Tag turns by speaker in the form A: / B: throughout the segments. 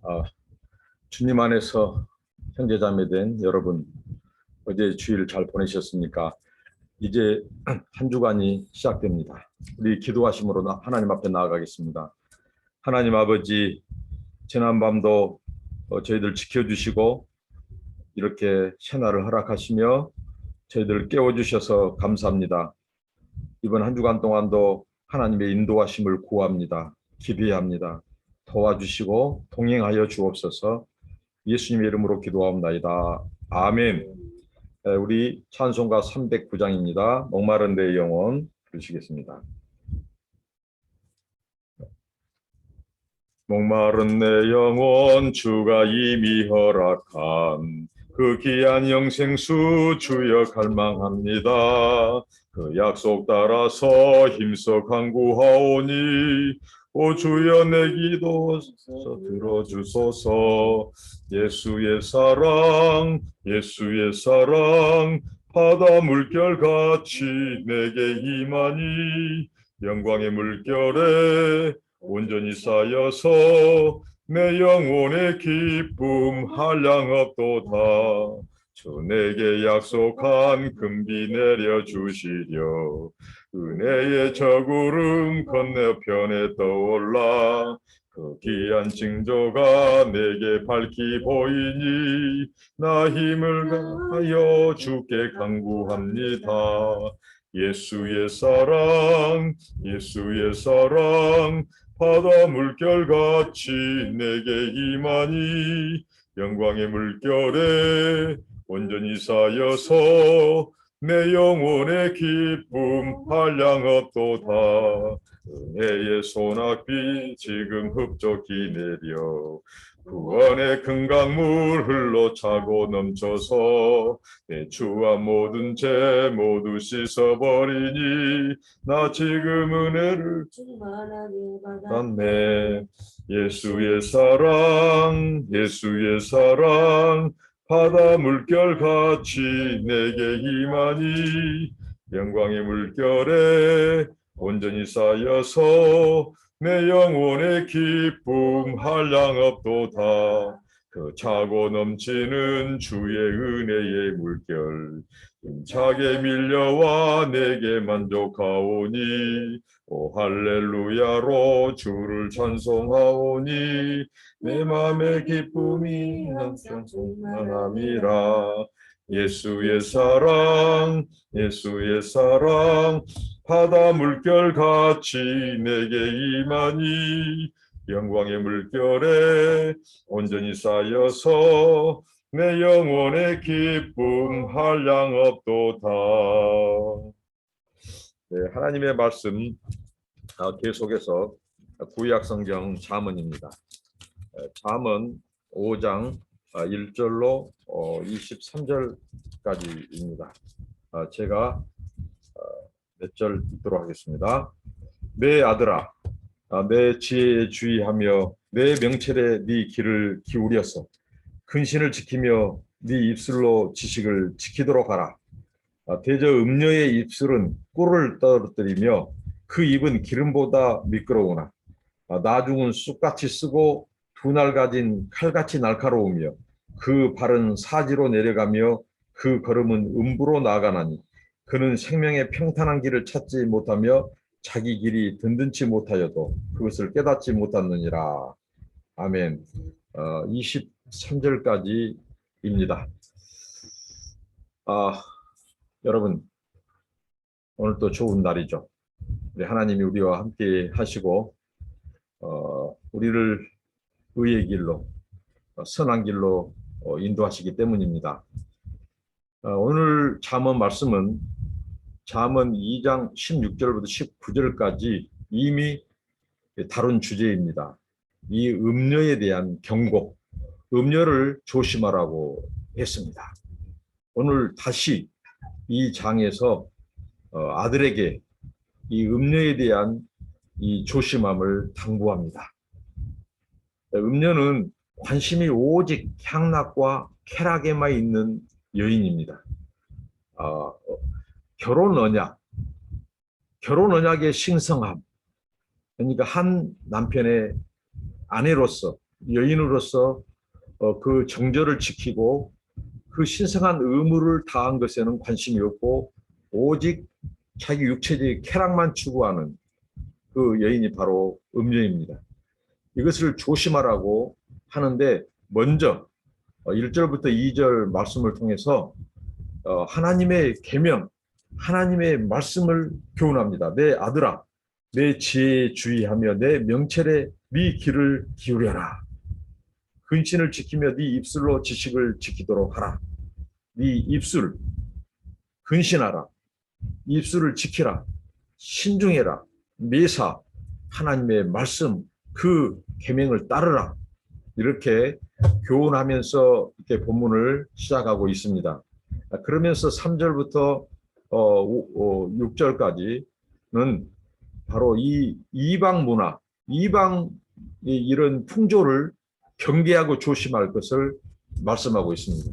A: 아, 주님 안에서 형제자매된 여러분, 어제 주일 잘 보내셨습니까? 이제 한 주간이 시작됩니다. 우리 기도하심으로 하나님 앞에 나아가겠습니다. 하나님 아버지, 지난밤도 저희들 지켜주시고 이렇게 새날을 허락하시며 저희들 깨워주셔서 감사합니다. 이번 한 주간 동안도 하나님의 인도하심을 구합니다. 기도합니다. 도와주시고 동행하여 주옵소서. 예수님의 이름으로 기도하옵나이다. 아멘. 우리 찬송가 309장입니다. 목마른 내 영혼 부르시겠습니다. 목마른 내 영혼 주가 이미 허락한 그 귀한 영생수 주여 갈망합니다. 그 약속 따라서 힘써 간구하오니 오 주여 내 기도 들어주소서. 예수의 사랑 예수의 사랑 바다 물결같이 내게 임하니 영광의 물결에 온전히 쌓여서 내 영혼의 기쁨 한량없도다. 주 내게 약속한 금비 내려주시려 은혜의 저구름 건너편에 떠올라 그 귀한 징조가 내게 밝히 보이니 나 힘을 다하여 주께 간구합니다. 예수의 사랑 예수의 사랑 바다 물결같이 내게 임하니 영광의 물결에 온전히 쌓여서 내 영혼의 기쁨 한량없도다. 은혜의 소낙비 지금 흡족히 내려 구원의 큰 강물 흘러 차고 넘쳐서 내 주와 모든 죄 모두 씻어버리니 나 지금 은혜를 받네. 예수의 사랑 예수의 사랑 바다 물결같이 내게 임하니 영광의 물결에 온전히 쌓여서 내 영혼의 기쁨 한량없도다. 그 차고 넘치는 주의 은혜의 물결 힘차게 밀려와 내게 만족하오니 오 할렐루야로 주를 찬송하오니 내 맘의 기쁨이 항상 충만함이라. 예수의 사랑 예수의 사랑 바다 물결같이 내게 임하니 영광의 물결에 온전히 쌓여서 내 영혼의 기쁨 한량없도다. 네, 하나님의 말씀 계속해서 구약성경 잠언입니다. 잠언 5장 1절로 23절까지입니다. 제가 몇 절 읽도록 하겠습니다. 내 아들아, 내 지혜에 주의하며 내 명철에 네 귀를 기울여서 근신을 지키며 네 입술로 지식을 지키도록 하라. 대저 음녀의 입술은 꿀을 떨어뜨리며 그 입은 기름보다 미끄러우나 나중은 쑥같이 쓰고 두 날 가진 칼같이 날카로우며 그 발은 사지로 내려가며 그 걸음은 음부로 나아가나니 그는 생명의 평탄한 길을 찾지 못하며 자기 길이 든든치 못하여도 그것을 깨닫지 못하느니라. 아멘. 23절까지입니다. 여러분, 오늘 또 좋은 날이죠. 우리 하나님이 우리와 함께 하시고 우리를 의의 길로 선한 길로 인도하시기 때문입니다. 오늘 잠언 말씀은 잠언 2장 16절부터 19절까지 이미 다룬 주제입니다. 이 음녀에 대한 경고, 음녀를 조심하라고 했습니다. 오늘 다시 이 장에서 아들에게 이 음녀에 대한 이 조심함을 당부합니다. 음녀는 관심이 오직 향락과 쾌락에만 있는 여인입니다. 결혼 언약의 신성함, 그러니까 한 남편의 아내로서 여인으로서 그 정절을 지키고 그 신성한 의무를 다한 것에는 관심이 없고 오직 자기 육체적인 쾌락만 추구하는 그 여인이 바로 음녀입니다. 이것을 조심하라고 하는데 먼저 1절부터 2절 말씀을 통해서 하나님의 계명, 하나님의 말씀을 교훈합니다. 내 아들아, 내 지혜에 주의하며 내 명철에 네 귀를 기울여라. 근신을 지키며 네 입술로 지식을 지키도록 하라. 네 입술, 근신하라. 입술을 지키라. 신중해라. 매사 하나님의 말씀, 그 계명을 따르라. 이렇게 교훈하면서 이렇게 본문을 시작하고 있습니다. 그러면서 3절부터 6절까지는 바로 이 이방 문화, 이방 이런 풍조를 경계하고 조심할 것을 말씀하고 있습니다.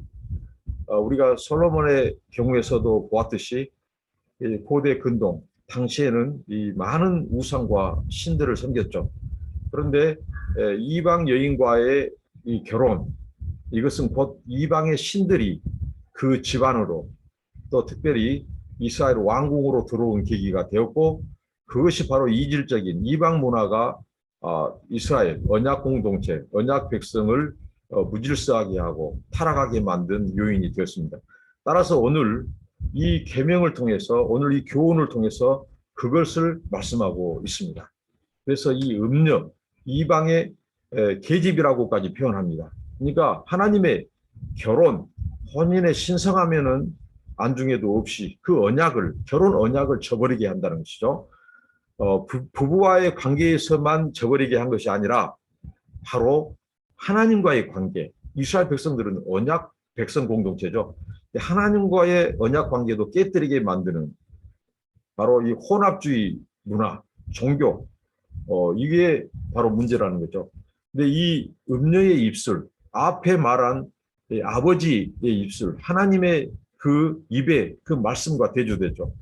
A: 우리가 솔로몬의 경우에서도 보았듯이 고대 근동 당시에는 이 많은 우상과 신들을 섬겼죠. 그런데 이방 여인과의 이 결혼, 이것은 곧 이방의 신들이 그 집안으로 또 특별히 이스라엘 왕궁으로 들어온 계기가 되었고, 그것이 바로 이질적인 이방 문화가 이스라엘 언약 공동체, 언약 백성을 무질서하게 하고 타락하게 만든 요인이 되었습니다. 따라서 오늘 이 계명을 통해서, 오늘 이 교훈을 통해서 그것을 말씀하고 있습니다. 그래서 이 음녀, 이방의 계집이라고까지 표현합니다. 그러니까 하나님의 결혼, 혼인의 신성하면은 안중에도 없이 그 언약을, 결혼 언약을 저버리게 한다는 것이죠. 부부와의 관계에서만 저버리게 한 것이 아니라 바로 하나님과의 관계, 이스라엘 백성들은 언약 백성 공동체죠. 하나님과의 언약 관계도 깨뜨리게 만드는 바로 이 혼합주의 문화, 종교, 이게 바로 문제라는 거죠. 근데 이 음녀의 입술, 앞에 말한 아버지의 입술, 하나님의 그 입에 그 말씀과 대조되죠.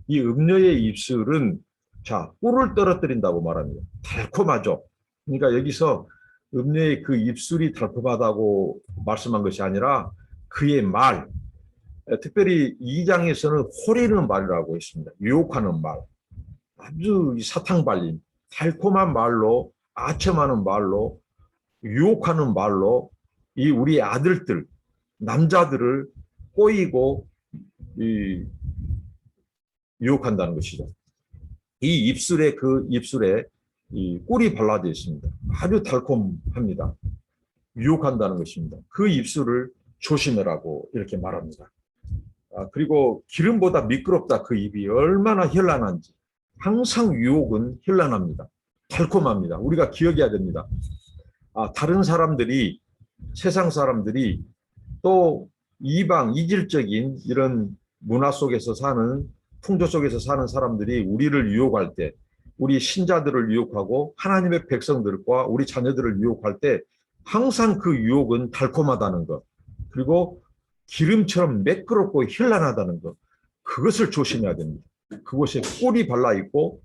A: 이 음녀의 입술은 자, 꿀을 떨어뜨린다고 말합니다. 달콤하죠. 그러니까 여기서 음녀의 그 입술이 달콤하다고 말씀한 것이 아니라 그의 말, 특별히 2장에서는 호리는 말이라고 했습니다. 유혹하는 말, 아주 사탕발림, 달콤한 말로, 아첨하는 말로, 유혹하는 말로 이 우리 아들들, 남자들을 꼬이고 유혹한다는 것이죠. 이 입술에, 그 입술에 이 꿀이 발라져 있습니다. 아주 달콤합니다. 유혹한다는 것입니다. 그 입술을 조심해라고 이렇게 말합니다. 그리고 기름보다 미끄럽다, 그 입이 얼마나 현란한지. 항상 유혹은 현란합니다. 달콤합니다. 우리가 기억해야 됩니다. 다른 사람들이, 세상 사람들이 또 이방, 이질적인 이런 문화 속에서 사는, 풍조 속에서 사는 사람들이 우리를 유혹할 때, 우리 신자들을 유혹하고 하나님의 백성들과 우리 자녀들을 유혹할 때 항상 그 유혹은 달콤하다는 것, 그리고 기름처럼 매끄럽고 현란하다는 것, 그것을 조심해야 됩니다. 그곳에 꿀이 발라있고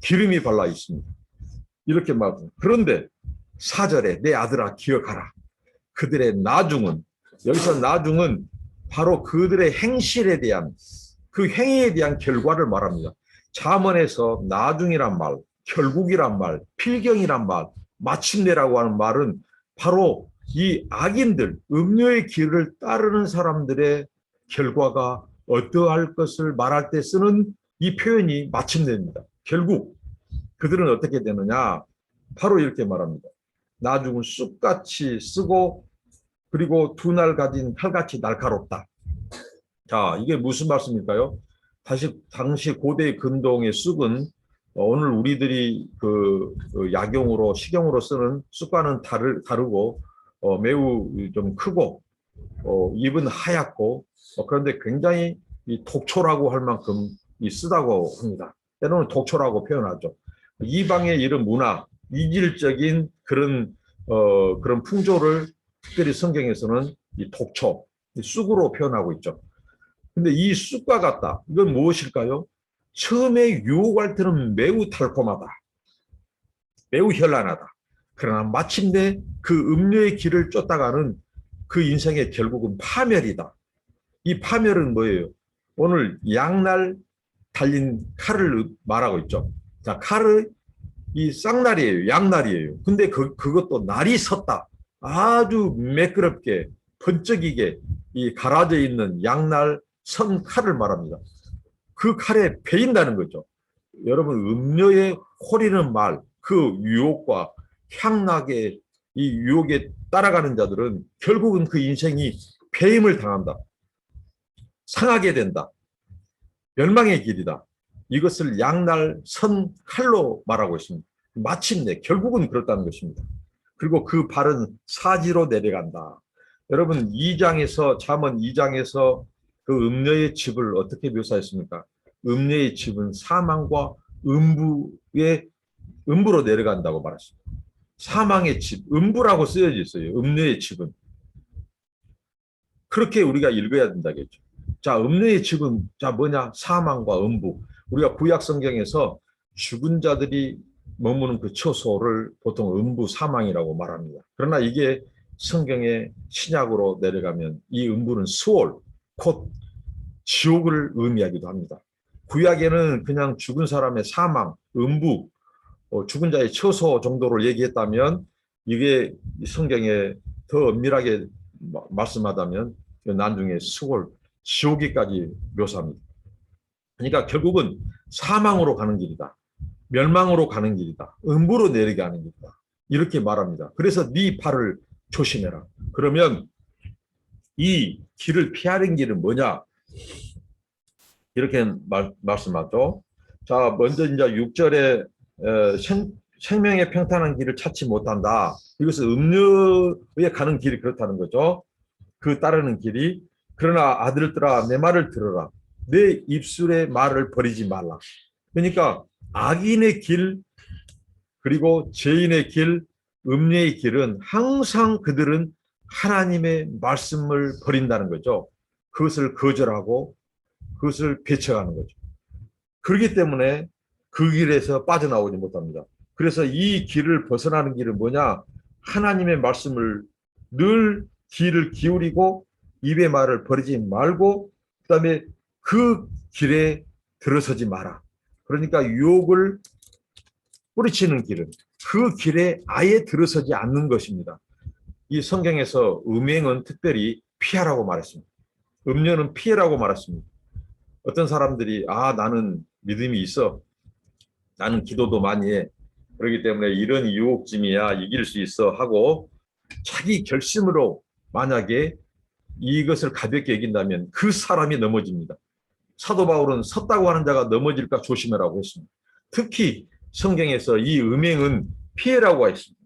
A: 기름이 발라있습니다. 이렇게 말합니다. 그런데 4절에 내 아들아 기억하라. 그들의 나중은, 여기서 나중은 바로 그들의 행실에 대한, 그 행위에 대한 결과를 말합니다. 잠언에서 나중이란 말, 결국이란 말, 필경이란 말, 마침내라고 하는 말은 바로 이 악인들, 음료의 길을 따르는 사람들의 결과가 어떠할 것을 말할 때 쓰는 이 표현이 마침내입니다. 결국 그들은 어떻게 되느냐, 바로 이렇게 말합니다. 나중은 쑥같이 쓰고 그리고 두 날 가진 칼같이 날카롭다. 자, 이게 무슨 말씀일까요? 당시 고대 근동의 쑥은 오늘 우리들이 그 약용으로, 식용으로 쓰는 쑥과는 다르고 매우 좀 크고 잎은 하얗고 그런데 굉장히 독초라고 할 만큼 쓰다고 합니다. 때로는 독초라고 표현하죠. 이방의 이런 문화, 이질적인 그런 풍조를 특별히 성경에서는 이 독초, 이 쑥으로 표현하고 있죠. 근데 이 쑥과 같다. 이건 무엇일까요? 처음에 유혹할 때는 매우 달콤하다. 매우 현란하다. 그러나 마침내 그 음료의 길을 쫓다가는 그 인생의 결국은 파멸이다. 이 파멸은 뭐예요? 오늘 양날 달린 칼을 말하고 있죠. 자, 칼은 이 쌍날이에요. 양날이에요. 근데 그것도 날이 섰다. 아주 매끄럽게 번쩍이게 이 갈아져 있는 양날 선 칼을 말합니다. 그 칼에 베인다는 거죠. 여러분, 음료에 홀리는 말, 그 유혹과 향락의 이 유혹에 따라가는 자들은 결국은 그 인생이 배임을 당한다. 상하게 된다. 멸망의 길이다. 이것을 양날 선 칼로 말하고 있습니다. 마침내 결국은 그렇다는 것입니다. 그리고 그 발은 사지로 내려간다. 여러분, 2장에서 잠언 2장에서 그 음녀의 집을 어떻게 묘사했습니까? 음녀의 집은 사망과 음부로 내려간다고 말했습니다. 사망의 집, 음부라고 쓰여져 있어요. 음녀의 집은. 그렇게 우리가 읽어야 된다겠죠. 자, 음녀의 집은 자 뭐냐? 사망과 음부. 우리가 구약 성경에서 죽은 자들이 머무는 그 처소를 보통 음부 사망이라고 말합니다. 그러나 이게 성경의 신약으로 내려가면 이 음부는 수월, 곧 지옥을 의미하기도 합니다. 구약에는 그냥 죽은 사람의 사망, 음부, 죽은 자의 처소 정도를 얘기했다면 이게 성경에 더 엄밀하게 말씀하다면 나중에 수월, 지옥에까지 묘사합니다. 그러니까 결국은 사망으로 가는 길이다. 멸망으로 가는 길이다. 음부로 내리게 하는 길이다. 이렇게 말합니다. 그래서 네 발을 조심해라. 그러면 이 길을 피하는 길은 뭐냐? 이렇게 말씀하죠. 자, 먼저 이제 6절에 생명의 평탄한 길을 찾지 못한다. 이것은 음료에 가는 길이 그렇다는 거죠. 그 따르는 길이. 그러나 아들들아 내 말을 들어라. 내 입술의 말을 버리지 말라. 그러니까 악인의 길 그리고 죄인의 길, 음녀의 길은 항상 그들은 하나님의 말씀을 버린다는 거죠. 그것을 거절하고 그것을 배척하는 거죠. 그렇기 때문에 그 길에서 빠져나오지 못합니다. 그래서 이 길을 벗어나는 길은 뭐냐? 하나님의 말씀을 늘 귀를 기울이고 입의 말을 버리지 말고 그다음에 그 길에 들어서지 마라. 그러니까 유혹을 뿌리치는 길은 그 길에 아예 들어서지 않는 것입니다. 이 성경에서 음행은 특별히 피하라고 말했습니다. 음료는 피해라고 말했습니다. 어떤 사람들이 나는 믿음이 있어. 나는 기도도 많이 해. 그렇기 때문에 이런 유혹쯤이야 이길 수 있어 하고 자기 결심으로 만약에 이것을 가볍게 여긴다면 그 사람이 넘어집니다. 사도 바울은 섰다고 하는 자가 넘어질까 조심하라고 했습니다. 특히 성경에서 이 음행은 피해라고 했습니다.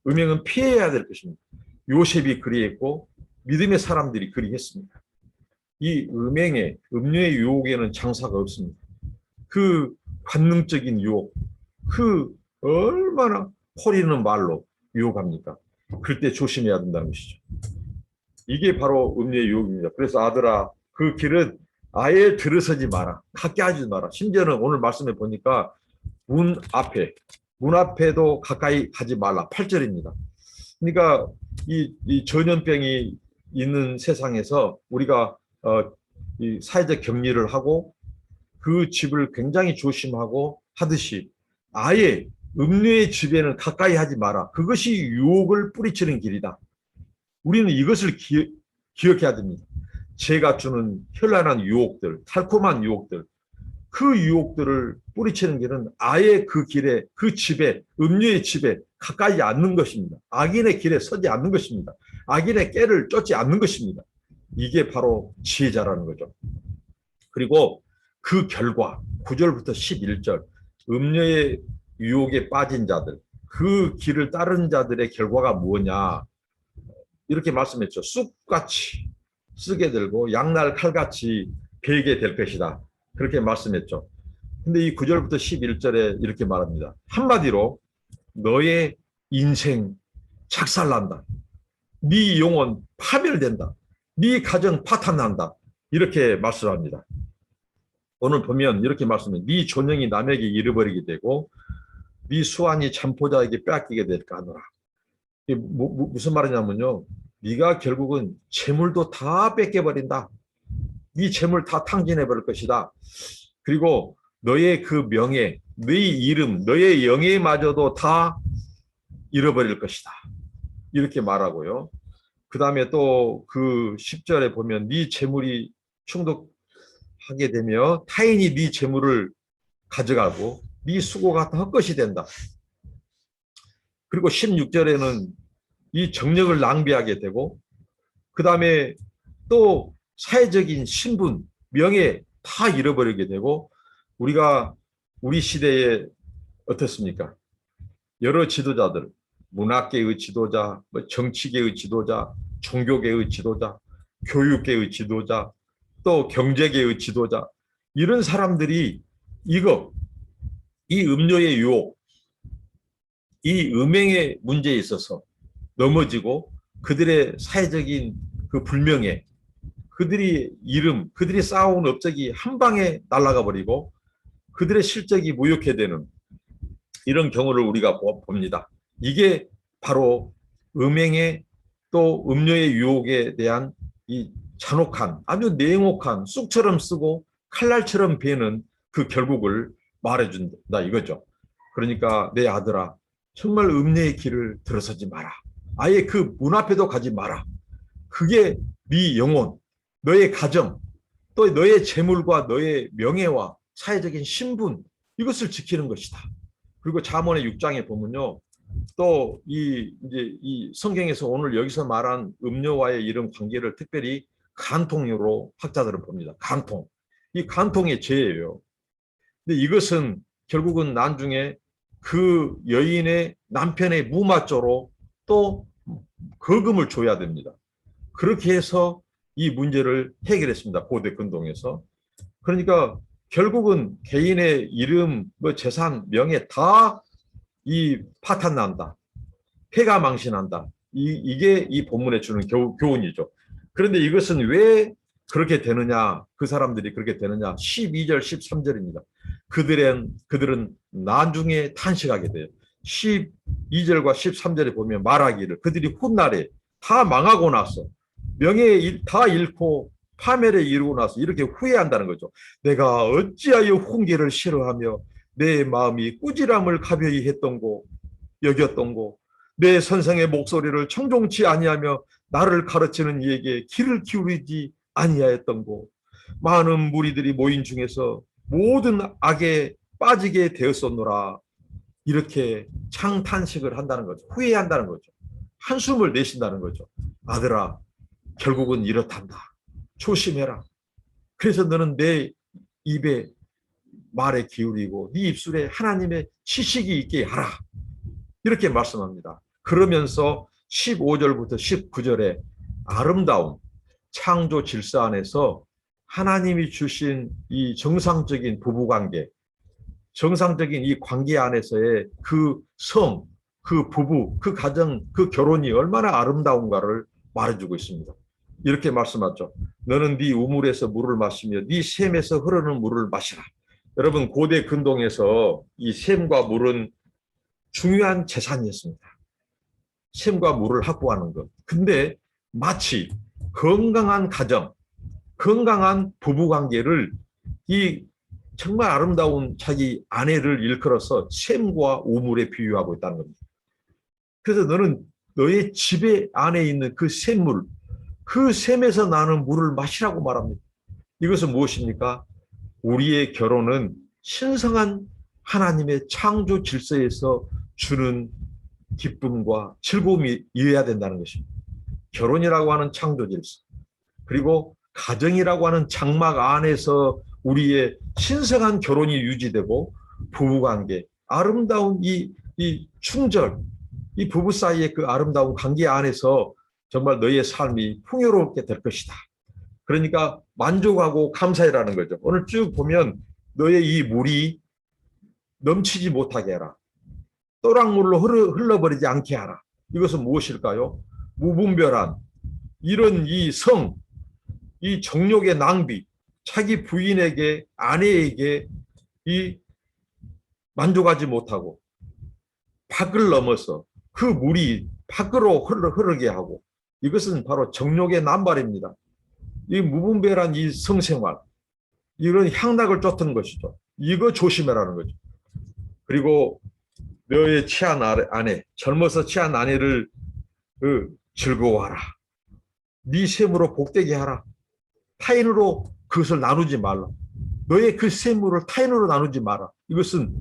A: 음행은 피해야 될 것입니다. 요셉이 그리했고 믿음의 사람들이 그리했습니다. 이 음료의 유혹에는 장사가 없습니다. 그 관능적인 유혹, 그 얼마나 호리는 말로 유혹합니까? 그때 조심해야 된다는 것이죠. 이게 바로 음료의 유혹입니다. 그래서 아들아, 그 길은 아예 들어서지 마라. 가까이 하지 마라. 심지어는 오늘 말씀에 보니까 문 앞에도 가까이 가지 말라. 8절입니다. 그러니까 이 전염병이 있는 세상에서 우리가 이 사회적 격리를 하고 그 집을 굉장히 조심하고 하듯이 아예 음료의 집에는 가까이 하지 마라. 그것이 유혹을 뿌리치는 길이다. 우리는 이것을 기억해야 됩니다. 죄가 주는 현란한 유혹들, 달콤한 유혹들, 그 유혹들을 뿌리치는 길은 아예 그 길에, 그 집에, 음료의 집에 가까이 않는 것입니다. 악인의 길에 서지 않는 것입니다. 악인의 깨를 쫓지 않는 것입니다. 이게 바로 지혜자라는 거죠. 그리고 그 결과 9절부터 11절 음료의 유혹에 빠진 자들, 그 길을 따른 자들의 결과가 뭐냐 이렇게 말씀했죠. 쑥같이 쓰게 들고 양날 칼같이 베게 될 것이다. 그렇게 말씀했죠. 근데 이 9절부터 11절에 이렇게 말합니다. 한마디로 너의 인생 작살난다. 네 영혼 파멸된다. 네 가정 파탄난다. 이렇게 말씀합니다. 오늘 보면 이렇게 말씀해요. 네 존영이 남에게 잃어버리게 되고 네 수완이 잠포자에게 빼앗기게 될까 하노라. 이게 무슨 말이냐면요. 네가 결국은 재물도 다 뺏겨버린다. 네 재물 다 탕진해버릴 것이다. 그리고 너의 그 명예, 너의 이름, 너의 영예마저도 다 잃어버릴 것이다. 이렇게 말하고요. 그 다음에 또 그 10절에 보면 네 재물이 충족하게 되며 타인이 네 재물을 가져가고 네 수고가 다 헛것이 된다. 그리고 16절에는 이 정력을 낭비하게 되고 그 다음에 또 사회적인 신분, 명예 다 잃어버리게 되고 우리가 우리 시대에 어떻습니까? 여러 지도자들, 문학계의 지도자, 정치계의 지도자, 종교계의 지도자, 교육계의 지도자, 또 경제계의 지도자 이런 사람들이 이 음료의 유혹, 이 음행의 문제에 있어서 넘어지고 그들의 사회적인 그 불명예, 그들이 이름, 그들이 쌓아온 업적이 한 방에 날아가 버리고 그들의 실적이 무효화되는 이런 경우를 우리가 봅니다. 이게 바로 음행의 또 음료의 유혹에 대한 이 잔혹한 아주 냉혹한 쑥처럼 쓰고 칼날처럼 베는 그 결국을 말해준다 이거죠. 그러니까 내 아들아 정말 음료의 길을 들어서지 마라. 아예 그 문 앞에도 가지 마라. 그게 네 영혼, 너의 가정, 또 너의 재물과 너의 명예와 사회적인 신분 이것을 지키는 것이다. 그리고 잠언의 6장에 보면요. 또 이제 이 성경에서 오늘 여기서 말한 음료와의 이런 관계를 특별히 간통으로 학자들은 봅니다. 간통. 이 간통의 죄예요. 근데 이것은 결국은 나중에 그 여인의 남편의 무마조로 또 거금을 줘야 됩니다. 그렇게 해서 이 문제를 해결했습니다. 고대 근동에서. 그러니까 결국은 개인의 이름, 재산, 명예 다 이 파탄난다. 폐가 망신한다. 이게 이 본문에 주는 교훈이죠. 그런데 이것은 왜 그렇게 되느냐? 그 사람들이 그렇게 되느냐? 12절, 13절입니다. 그들은 나중에 탄식하게 돼요. 12절과 13절에 보면 말하기를 그들이 훗날에 다 망하고 나서 명예 다 잃고 파멸에 이르고 나서 이렇게 후회한다는 거죠. 내가 어찌하여 훈계를 싫어하며 내 마음이 꾸지람을 가벼이 했던고 여겼던고 내 선생의 목소리를 청종치 아니하며 나를 가르치는 이에게 귀를 기울이지 아니하였던고 많은 무리들이 모인 중에서 모든 악에 빠지게 되었었노라. 이렇게 창탄식을 한다는 거죠. 후회한다는 거죠. 한숨을 내쉰다는 거죠. 아들아 결국은 이렇단다. 조심해라. 그래서 너는 내 입에 말에 기울이고 네 입술에 하나님의 지식이 있게 하라. 이렇게 말씀합니다. 그러면서 15절부터 19절에 아름다운 창조 질서 안에서 하나님이 주신 이 정상적인 부부관계, 정상적인 이 관계 안에서의 그 성, 그 부부, 그 가정, 그 결혼이 얼마나 아름다운가를 말해주고 있습니다. 이렇게 말씀하죠. 너는 네 우물에서 물을 마시며 네 샘에서 흐르는 물을 마시라. 여러분 고대 근동에서 이 샘과 물은 중요한 재산이었습니다. 샘과 물을 확보하는 것. 근데 마치 건강한 가정, 건강한 부부관계를 이 정말 아름다운 자기 아내를 일컬어서 샘과 우물에 비유하고 있다는 겁니다. 그래서 너는 너의 집에 안에 있는 그 샘물, 그 샘에서 나는 물을 마시라고 말합니다. 이것은 무엇입니까? 우리의 결혼은 신성한 하나님의 창조 질서에서 주는 기쁨과 즐거움이 이어야 된다는 것입니다. 결혼이라고 하는 창조 질서, 그리고 가정이라고 하는 장막 안에서 우리의 신성한 결혼이 유지되고 부부관계, 아름다운 이 충절, 이 부부 사이의 그 아름다운 관계 안에서 정말 너의 삶이 풍요롭게 될 것이다. 그러니까 만족하고 감사해라는 거죠. 오늘 쭉 보면 너의 이 물이 넘치지 못하게 해라. 또랑물로 흘러버리지 않게 하라. 이것은 무엇일까요? 무분별한 이런 이 성, 이 정욕의 낭비, 자기 부인에게 아내에게 이 만족하지 못하고 밖을 넘어서 그 물이 밖으로 흐르게 하고, 이것은 바로 정욕의 남발입니다. 이 무분별한 이 성생활, 이런 향락을 쫓는 것이죠. 이거 조심해라는 거죠. 그리고 너의 취한 아내, 젊어서 취한 아내를 즐거워하라. 네 셈으로 복되게 하라. 타인으로 그것을 나누지 말라. 너의 그 셈물을 타인으로 나누지 마라. 이것은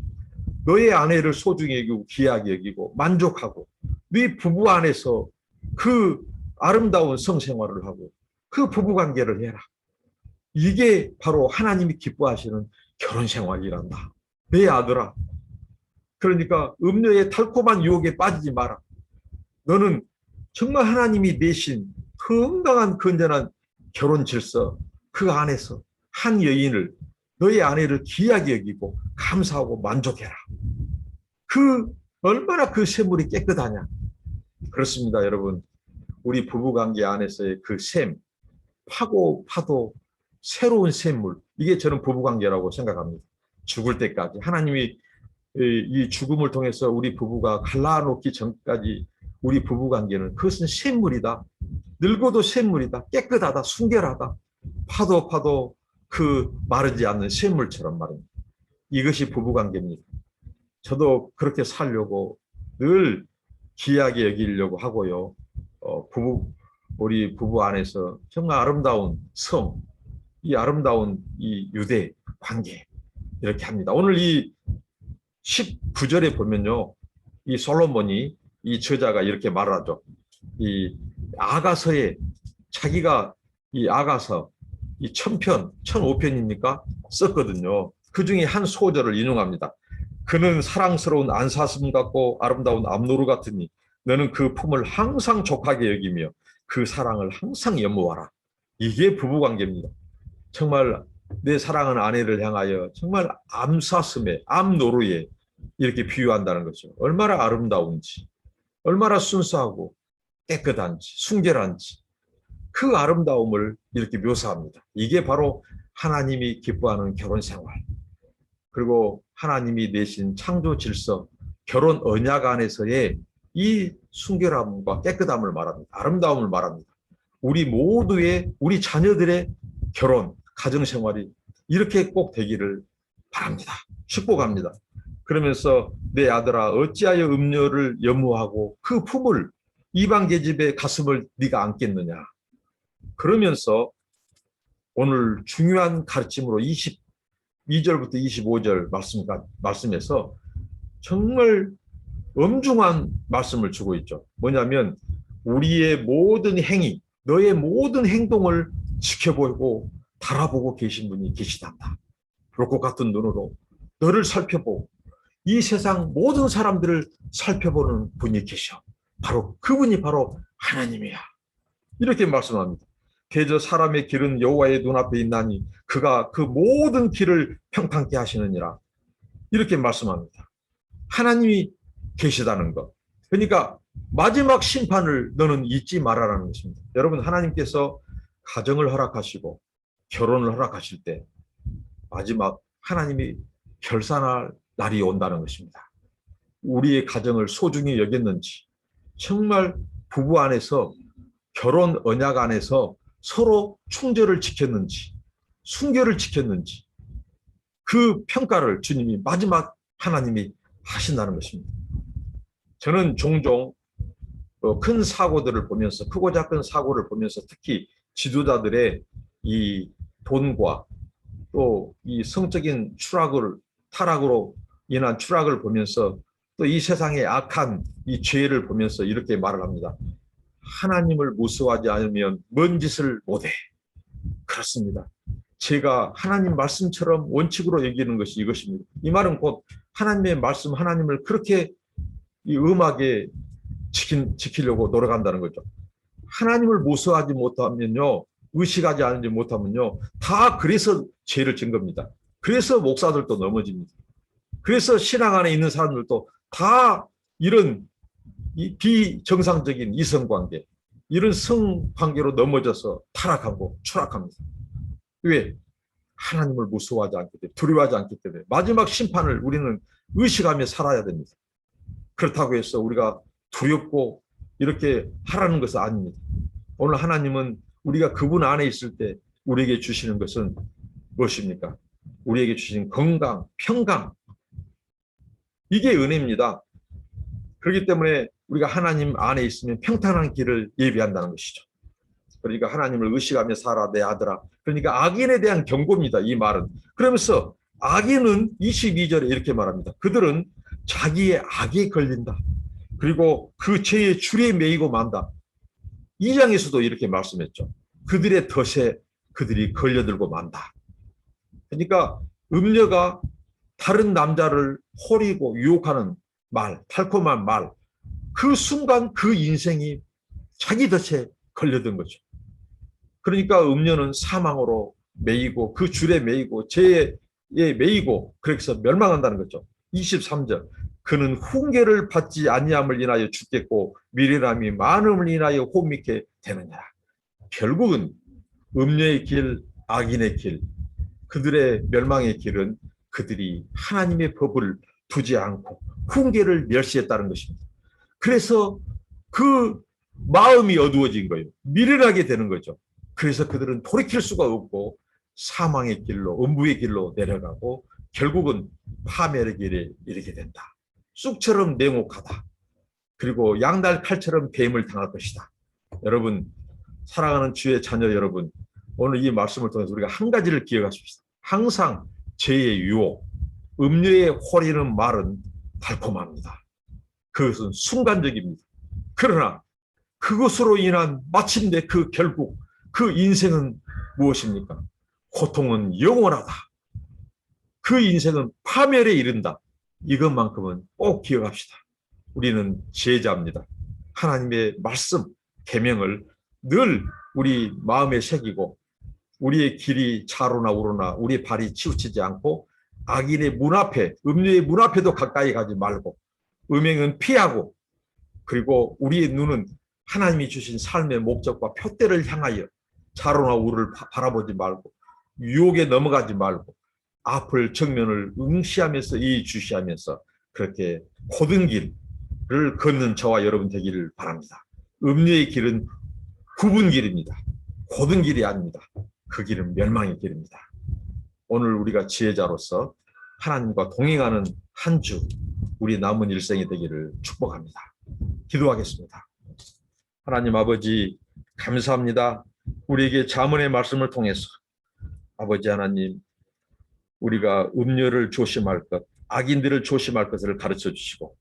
A: 너의 아내를 소중히 여기고 귀하게 여기고 만족하고 네 부부 안에서 그 아름다운 성생활을 하고 그 부부관계를 해라. 이게 바로 하나님이 기뻐하시는 결혼생활이란다. 내 아들아. 그러니까 음료의 달콤한 유혹에 빠지지 마라. 너는 정말 하나님이 내신 건강한 건전한 결혼 질서 그 안에서 한 여인을 너의 아내를 귀하게 여기고 감사하고 만족해라. 얼마나 그 샘물이 깨끗하냐. 그렇습니다, 여러분. 우리 부부관계 안에서의 그 샘, 파고 파도 새로운 샘물, 이게 저는 부부관계라고 생각합니다. 죽을 때까지 하나님이 이 죽음을 통해서 우리 부부가 갈라놓기 전까지 우리 부부관계는 그것은 샘물이다. 늙어도 샘물이다. 깨끗하다. 순결하다. 파도 그 마르지 않는 샘물처럼 말입니다. 이것이 부부관계입니다. 저도 그렇게 살려고 늘 귀하게 여기려고 하고요. 우리 부부 안에서 정말 아름다운 성, 이 아름다운 이 유대 관계 이렇게 합니다. 오늘 이 19절에 보면요, 이 솔로몬이 이 저자가 이렇게 말하죠. 이 아가서에 자기가 이 아가서 이 1000편, 1005편입니까? 썼거든요. 그 중에 한 소절을 인용합니다. 그는 사랑스러운 안사슴 같고 아름다운 암노루 같으니 너는 그 품을 항상 족하게 여기며 그 사랑을 항상 연모하라. 이게 부부관계입니다. 정말 내 사랑하는 아내를 향하여 정말 암사슴에 암노루에 이렇게 비유한다는 거죠. 얼마나 아름다운지, 얼마나 순수하고 깨끗한지, 순결한지 그 아름다움을 이렇게 묘사합니다. 이게 바로 하나님이 기뻐하는 결혼생활, 그리고 하나님이 내신 창조 질서, 결혼 언약 안에서의 이 순결함과 깨끗함을 말합니다. 아름다움을 말합니다. 우리 자녀들의 결혼, 가정생활이 이렇게 꼭 되기를 바랍니다. 축복합니다. 그러면서 내 아들아 어찌하여 음료를 연모하고 그 품을 이방 계집의 가슴을 네가 안겠느냐. 그러면서 오늘 중요한 가르침으로 22절부터 25절 말씀에서 정말 엄중한 말씀을 주고 있죠. 뭐냐면 우리의 모든 행위, 너의 모든 행동을 지켜보고 바라보고 계신 분이 계시단다. 불꽃 같은 눈으로 너를 살펴보고 이 세상 모든 사람들을 살펴보는 분이 계셔. 그분이 바로 하나님이야. 이렇게 말씀합니다. 그저 사람의 길은 여호와의 눈앞에 있나니 그가 그 모든 길을 평탄케 하시느니라. 이렇게 말씀합니다. 하나님이 계시다는 것. 그러니까 마지막 심판을 너는 잊지 말아라는 것입니다. 여러분, 하나님께서 가정을 허락하시고 결혼을 허락하실 때 마지막 하나님이 결산할 날이 온다는 것입니다. 우리의 가정을 소중히 여겼는지, 정말 부부 안에서 결혼 언약 안에서 서로 충절을 지켰는지, 순결을 지켰는지 그 평가를 주님이 마지막 하나님이 하신다는 것입니다. 저는 종종 큰 사고들을 보면서, 크고 작은 사고를 보면서 특히 지도자들의 이 돈과 또 이 성적인 타락으로 인한 추락을 보면서 또 이 세상의 악한 이 죄를 보면서 이렇게 말을 합니다. 하나님을 무서워하지 않으면 뭔 짓을 못해. 그렇습니다. 제가 하나님 말씀처럼 원칙으로 여기는 것이 이것입니다. 이 말은 곧 하나님의 말씀, 하나님을 그렇게 이 음하게 지키려고 노력한다는 거죠. 하나님을 무서워하지 못하면요, 의식하지 않지 못하면요, 다 그래서 죄를 진 겁니다. 그래서 목사들도 넘어집니다. 그래서 신앙 안에 있는 사람들도 다 이런 이 비정상적인 이성관계, 이런 성관계로 넘어져서 타락하고 추락합니다. 왜? 하나님을 무서워하지 않기 때문에, 두려워하지 않기 때문에 마지막 심판을 우리는 의식하며 살아야 됩니다. 그렇다고 해서 우리가 두렵고 이렇게 하라는 것은 아닙니다. 오늘 하나님은 우리가 그분 안에 있을 때 우리에게 주시는 것은 무엇입니까? 우리에게 주신 건강, 평강, 이게 은혜입니다. 그렇기 때문에 우리가 하나님 안에 있으면 평탄한 길을 예비한다는 것이죠. 그러니까 하나님을 의식하며 살아 내 아들아. 그러니까 악인에 대한 경고입니다. 이 말은. 그러면서 악인은 22절에 이렇게 말합니다. 그들은 자기의 악에 걸린다. 그리고 그 죄의 줄에 매이고 만다. 2장에서도 이렇게 말씀했죠. 그들의 덫에 그들이 걸려들고 만다. 그러니까 음녀가 다른 남자를 호리고 유혹하는 말, 달콤한 말, 그 순간 그 인생이 자기 덫에 걸려든 거죠. 그러니까 음녀는 사망으로 매이고 그 줄에 매이고 죄에 매이고 그래서 멸망한다는 거죠. 23절 그는 훈계를 받지 아니함을 인하여 죽겠고 미련함이 많음을 인하여 혼미케 되느니라. 결국은 음녀의 길, 악인의 길, 그들의 멸망의 길은 그들이 하나님의 법을 두지 않고 훈계를 멸시했다는 것입니다. 그래서 그 마음이 어두워진 거예요. 미련하게 되는 거죠. 그래서 그들은 돌이킬 수가 없고 사망의 길로, 음부의 길로 내려가고 결국은 파멸의 길에 이르게 된다. 쑥처럼 냉혹하다. 그리고 양날칼처럼 뱀을 당할 것이다. 여러분, 사랑하는 주의 자녀 여러분, 오늘 이 말씀을 통해서 우리가 한 가지를 기억하십시다. 항상 죄의 유혹, 음료의 호리는 말은 달콤합니다. 그것은 순간적입니다. 그러나 그것으로 인한 마침내 그 결국 그 인생은 무엇입니까? 고통은 영원하다. 그 인생은 파멸에 이른다. 이것만큼은 꼭 기억합시다. 우리는 제자입니다. 하나님의 말씀, 계명을 늘 우리 마음에 새기고 우리의 길이 좌로나 우로나 우리의 발이 치우치지 않고 악인의 문 앞에, 음료의 문 앞에도 가까이 가지 말고 음행은 피하고 그리고 우리의 눈은 하나님이 주신 삶의 목적과 표대를 향하여 좌로나 우로를 바라보지 말고 유혹에 넘어가지 말고 앞을 정면을 응시하면서 예의주시하면서 그렇게 고든 길을 걷는 저와 여러분 되기를 바랍니다. 음료의 길은 굽은 길입니다. 고든 길이 아닙니다. 그 길은 멸망의 길입니다. 오늘 우리가 지혜자로서 하나님과 동행하는 한 주 우리 남은 일생이 되기를 축복합니다. 기도하겠습니다. 하나님 아버지 감사합니다. 우리에게 잠언의 말씀을 통해서 아버지 하나님 우리가 음료를 조심할 것, 악인들을 조심할 것을 가르쳐 주시고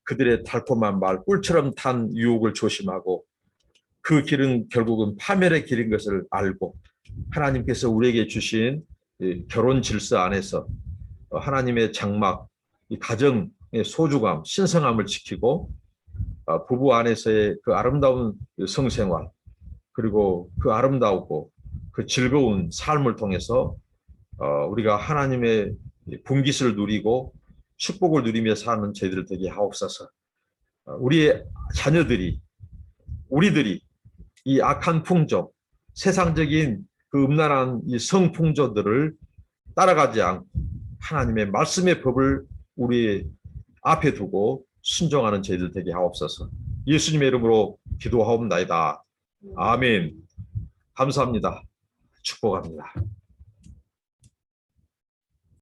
A: 그들의 달콤한 말, 꿀처럼 탄 유혹을 조심하고 그 길은 결국은 파멸의 길인 것을 알고 하나님께서 우리에게 주신 결혼 질서 안에서 하나님의 장막, 이 가정의 소중함, 신성함을 지키고 부부 안에서의 그 아름다운 성생활 그리고 그 아름다우고 그 즐거운 삶을 통해서 우리가 하나님의 분깃을 누리고 축복을 누리며 사는 저희들 되게 하옵소서. 우리의 자녀들이 우리들이 이 악한 풍조, 세상적인 그 음란한 이 성풍조들을 따라가지 않고 하나님의 말씀의 법을 우리 앞에 두고 순종하는 저희들 되게 하옵소서. 예수님의 이름으로 기도하옵나이다. 아멘. 감사합니다. 축복합니다.